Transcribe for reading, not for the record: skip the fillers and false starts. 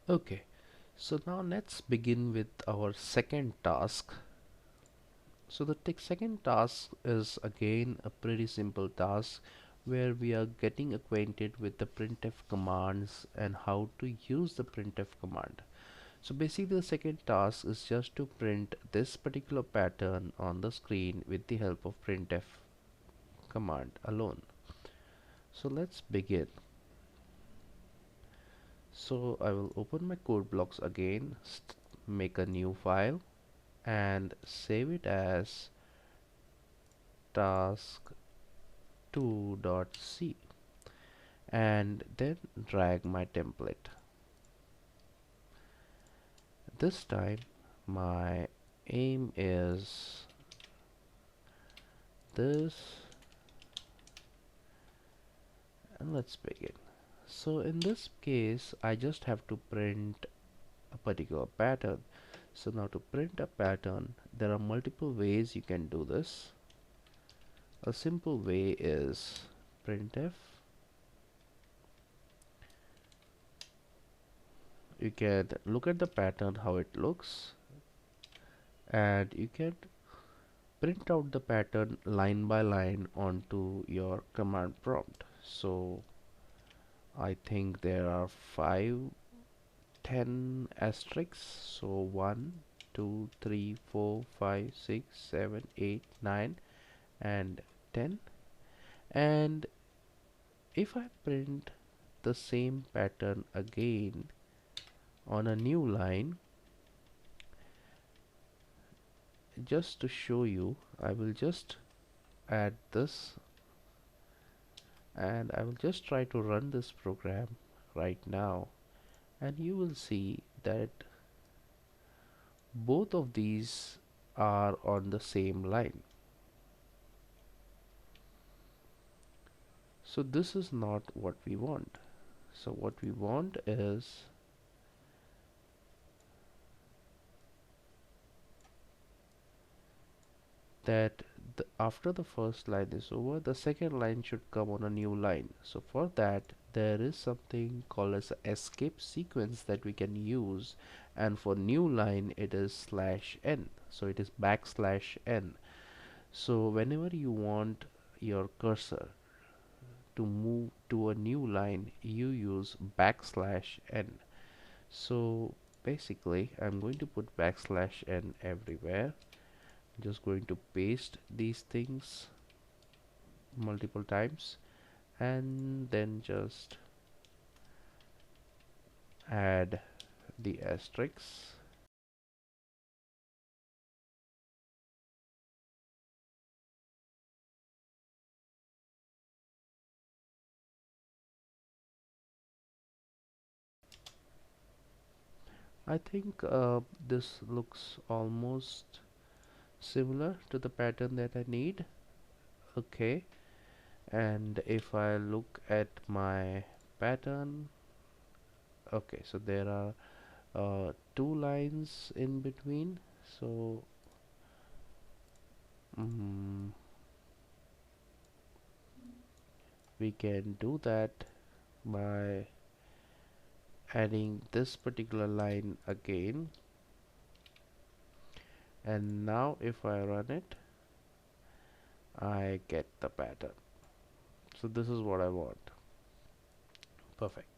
Okay, so now let's begin with our second task. So the second task is again a pretty simple task where we are getting acquainted with the printf commands and how to use the printf command. So basically the second task is just to print this particular pattern on the screen with the help of printf command alone. So let's begin. So I will open my code blocks again, make a new file and save it as task2.c and then drag my template. This time my aim is this, and let's begin. So in this case I just have to print a particular pattern. So now to print a pattern there are multiple ways you can do this. A simple way is printf. You can look at the pattern how it looks and you can print out the pattern line by line onto your command prompt. So I think there are 10 asterisks. So 1 2 3 4 5 6 7 8 9 and 10. And if I print the same pattern again on a new line, just to show you, I will just add this and I will just try to run this program right now, and you will see that both of these are on the same line. So this is not what we want. So what we want is that after the first line is over, the second line should come on a new line. So for that there is something called as a escape sequence that we can use, and for new line it is /n, so it is \n. So whenever you want your cursor to move to a new line you use \n. So basically I'm going to put \n everywhere. Just going to paste these things multiple times and then just add the asterisks. I think this looks almost similar to the pattern that I need. Okay, and if I look at my pattern, okay, so there are two lines in between. So mm, we can do that by adding this particular line again, and now if I run it I get the pattern. So this is what I want. Perfect.